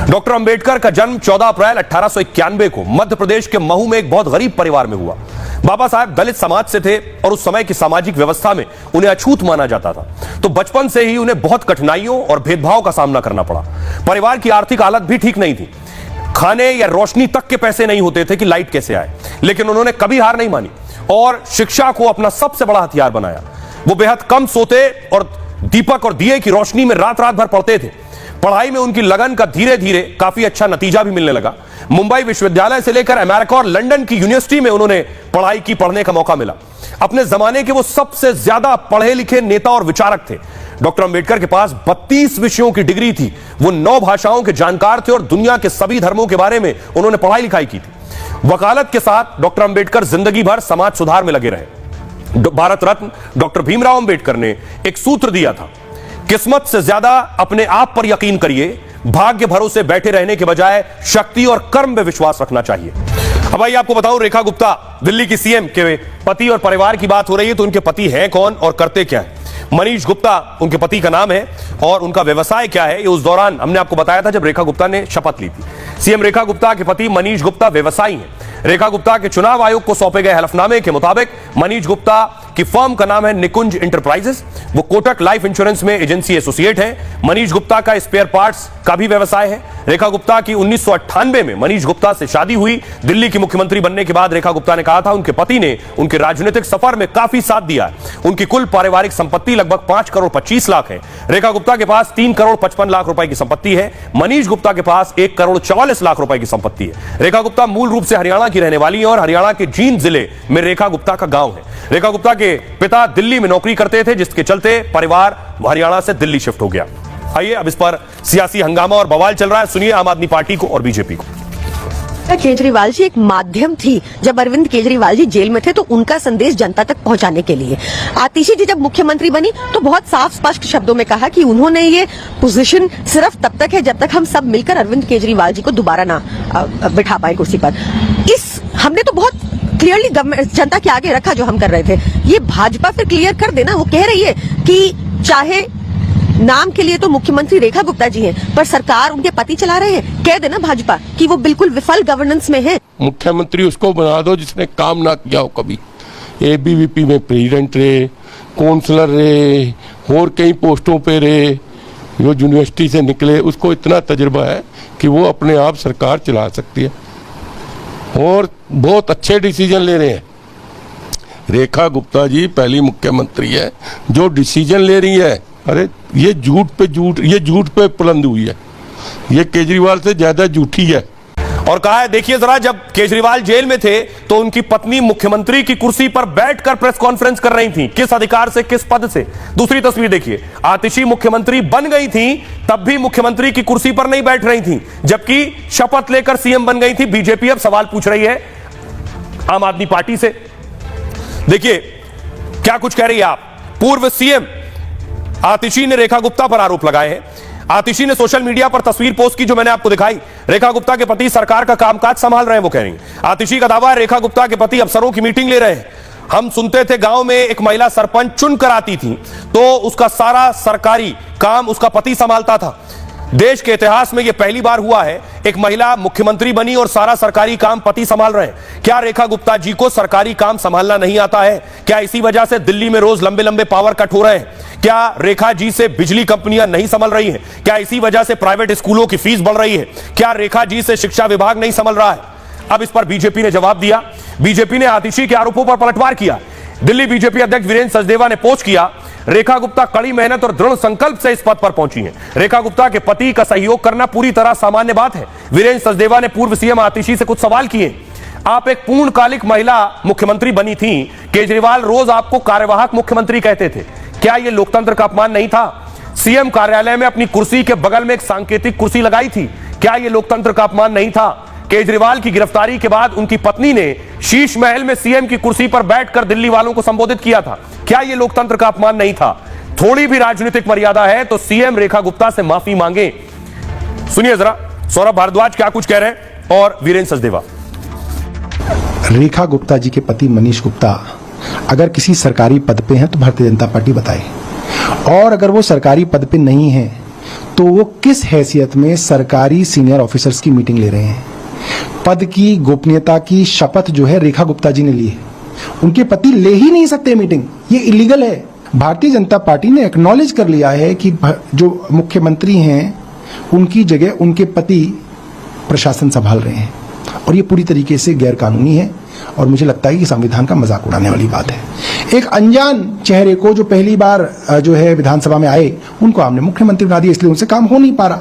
Doctor Ambedkar का जन्म 14 अप्रैल 1891 को मध्य प्रदेश के महू में एक बहुत गरीब परिवार में हुआ। बाबा साहब दलित समाज से थे और उस समय की सामाजिक व्यवस्था में उन्हें अछूत माना जाता था, तो बचपन से ही उन्हें बहुत कठिनाइयों और भेदभाव का सामना करना पड़ा। परिवार की आर्थिक हालत भी ठीक नहीं थी, खाने या रोशनी तक के पैसे नहीं होते थे कि लाइट कैसे आए, लेकिन उन्होंने कभी हार नहीं मानी और शिक्षा को अपना सबसे बड़ा हथियार बनाया। वो बेहद कम सोते और दीपक और दिए की रोशनी में रात रात भर पढ़ते थे। पढ़ाई में उनकी लगन का धीरे धीरे काफी अच्छा नतीजा भी मिलने लगा। मुंबई विश्वविद्यालय से लेकर अमेरिका और लंदन की यूनिवर्सिटी में उन्होंने पढ़ने का मौका मिला। अपने जमाने के वो सबसे ज्यादा पढ़े लिखे नेता और विचारक थे। डॉक्टर अंबेडकर के पास 32 विषयों की डिग्री थी। वो 9 भाषाओं के जानकार थे और दुनिया के सभी धर्मों के बारे में उन्होंने पढ़ाई लिखाई की थी। वकालत के साथ डॉक्टर अंबेडकर जिंदगी भर समाज सुधार में लगे रहे। भारत रत्न डॉक्टर भीमराव अंबेडकर ने एक सूत्र दिया था, किस्मत से ज्यादा अपने आप पर यकीन करिए, भाग्य भरोसे बैठे रहने के बजाय शक्ति और कर्म में विश्वास रखना चाहिए। अब भाई आपको बताऊं, रेखा गुप्ता दिल्ली की सीएम के पति और परिवार की बात हो रही है, तो उनके पति हैं कौन और करते क्या है? मनीष गुप्ता उनके पति का नाम है और उनका व्यवसाय क्या है, ये उस दौरान हमने आपको बताया था जब रेखा गुप्ता ने शपथ ली थी। सीएम रेखा गुप्ता के पति मनीष गुप्ता व्यवसायी हैं। रेखा गुप्ता के चुनाव आयोग को सौंपे गए हलफनामे के मुताबिक मनीष गुप्ता की फर्म का नाम है निकुंज इंटरप्राइजेस। वो कोटक लाइफ इंश्योरेंस में एजेंसी एसोसिएट है। मनीष गुप्ता का स्पेयर पार्ट्स का भी व्यवसाय है। रेखा गुप्ता की 1998 में मनीष गुप्ता से शादी हुई। दिल्ली की मुख्यमंत्री बनने के बाद रेखा गुप्ता ने कहा था उनके पति ने उनके राजनीतिक सफर में काफी साथ दिया। उनकी कुल पारिवारिक संपत्ति लगभग 5 करोड़ 25 लाख है। रेखा गुप्ता के पास 3 करोड़ 55 लाख रुपए की संपत्ति है। मनीष गुप्ता के पास 1 करोड़ 44 लाख रुपए की संपत्ति है। रेखा गुप्ता मूल रूप से हरियाणा की रहने वाली है और हरियाणा के जींद जिले में रेखा गुप्ता का गांव है। रेखा गुप्ता के पिता दिल्ली में नौकरी करते थे, जिसके चलते परिवार हरियाणा से दिल्ली शिफ्ट हो गया। आइए अब इस पर सियासी हंगामा और बवाल चल रहा है, सुनिए आम आदमी पार्टी को और बीजेपी को। केजरीवाल जी एक माध्यम थी। जब अरविंद केजरीवाल जी जेल में थे तो उनका संदेश जनता तक पहुंचाने के लिए आतिशी जी जब मुख्यमंत्री बनी तो बहुत साफ स्पष्ट शब्दों में कहा कि उन्होंने ये पोजीशन सिर्फ तब तक है जब तक हम सब मिलकर अरविंद केजरीवाल जी को दोबारा ना बिठा पाए कुर्सी पर। हमने तो बहुत क्लियरली जनता के आगे रखा जो हम कर रहे थे। ये भाजपा फिर क्लियर कर देना, वो कह रही है कि चाहे नाम के लिए तो मुख्यमंत्री रेखा गुप्ता जी हैं, पर सरकार उनके पति चला रहे हैं। कह देना भाजपा कि वो बिल्कुल विफल गवर्नेंस में है। मुख्यमंत्री उसको बना दो जिसने काम ना किया हो कभी। एबीवीपी में प्रेसिडेंट रहे, काउंसलर रहे और कई पोस्टों पे रहे, जो यूनिवर्सिटी से निकले, उसको इतना तजुर्बा है कि वो अपने आप सरकार चला सकती है और बहुत अच्छे डिसीजन ले रहे हैं। रेखा गुप्ता जी पहली मुख्यमंत्री है जो डिसीजन ले रही है। अरे ये झूठ पे झूठ, ये झूठ पे बुलंद हुई है, ये केजरीवाल से ज्यादा झूठी है। और कहा है, देखिए जरा, जब केजरीवाल जेल में थे तो उनकी पत्नी मुख्यमंत्री की कुर्सी पर बैठकर प्रेस कॉन्फ्रेंस कर रही थी। किस अधिकार से, किस पद से? दूसरी तस्वीर देखिए, आतिशी मुख्यमंत्री बन गई थी तब भी मुख्यमंत्री की कुर्सी पर नहीं बैठ रही थी, जबकि शपथ लेकर सीएम बन गई थी। बीजेपी अब सवाल पूछ रही है आम आदमी पार्टी से। देखिए क्या कुछ कह रही है आप। पूर्व सीएम आतिशी ने रेखा गुप्ता पर आरोप लगाए हैं। आतिशी ने सोशल मीडिया पर तस्वीर पोस्ट की जो मैंने आपको दिखाई। रेखा गुप्ता के पति सरकार का कामकाज संभाल रहे हैं, वो कह रही हैं। आतिशी का दावा है रेखा गुप्ता के पति अफसरों की मीटिंग ले रहे हैं। हम सुनते थे गांव में एक महिला सरपंच चुन कर आती थी तो उसका सारा सरकारी काम उसका पति संभालता था। देश के इतिहास में यह पहली बार हुआ है एक महिला मुख्यमंत्री बनी और सारा सरकारी काम पति संभाल रहे हैं। क्या रेखा गुप्ता जी को सरकारी काम संभालना नहीं आता है? क्या इसी वजह से दिल्ली में रोज लंबे लंबे पावर कट हो रहे हैं? क्या रेखा जी से बिजली कंपनियां नहीं संभल रही हैं? क्या इसी वजह से प्राइवेट स्कूलों की फीस बढ़ रही है? क्या रेखा जी से शिक्षा विभाग नहीं संभल रहा है? अब इस पर बीजेपी ने जवाब दिया। बीजेपी ने आतिशी के आरोपों पर पलटवार किया। दिल्ली बीजेपी अध्यक्ष वीरेंद्र सचदेवा ने पोस्ट किया, रेखा गुप्ता कड़ी मेहनत और दृढ़ संकल्प से इस पद पर पहुंची हैं। रेखा गुप्ता के पति का सहयोग करना पूरी तरह सामान्य बात है। वीरेंद्र सचदेवा ने पूर्व सीएम आतिशी से कुछ सवाल किए। आप एक पूर्णकालिक महिला मुख्यमंत्री बनी थी, केजरीवाल रोज आपको कार्यवाहक मुख्यमंत्री कहते थे। क्या यह लोकतंत्र का अपमान नहीं था? सीएम कार्यालय में अपनी कुर्सी के बगल में एक सांकेतिक कुर्सी लगाई थी, क्या यह लोकतंत्र का अपमान नहीं था? केजरीवाल की गिरफ्तारी के बाद उनकी पत्नी ने शीश महल में सीएम की कुर्सी पर बैठकर दिल्ली वालों को संबोधित किया था, क्या यह लोकतंत्र का अपमान नहीं था? थोड़ी भी राजनीतिक मर्यादा है तो सीएम रेखा गुप्ता से माफी मांगे। सुनिए जरा सौरभ भारद्वाज क्या कुछ कह रहे हैं और वीरेंद्र सचदेवा। रेखा गुप्ता जी के पति मनीष गुप्ता अगर किसी सरकारी पद पे हैं तो भारतीय जनता पार्टी बताए, और अगर वो सरकारी पद पे नहीं है तो वो किस हैसियत में सरकारी सीनियर ऑफिसर्स की मीटिंग ले रहे हैं? पद की गोपनीयता की शपथ जो है रेखा गुप्ता जी ने ली है, उनके पति ले ही नहीं सकते मीटिंग, ये इलीगल है। भारतीय जनता पार्टी ने एक्नॉलेज कर लिया है कि जो मुख्यमंत्री हैं उनकी जगह उनके पति प्रशासन संभाल रहे हैं, और ये पूरी तरीके से गैर कानूनी है, और मुझे लगता है कि संविधान का मजाक उड़ाने वाली बात है। एक अनजान चेहरे को जो पहली बार जो है विधानसभा में आए, उनको हमने मुख्यमंत्री बना दिया, इसलिए उनसे काम हो नहीं पा रहा।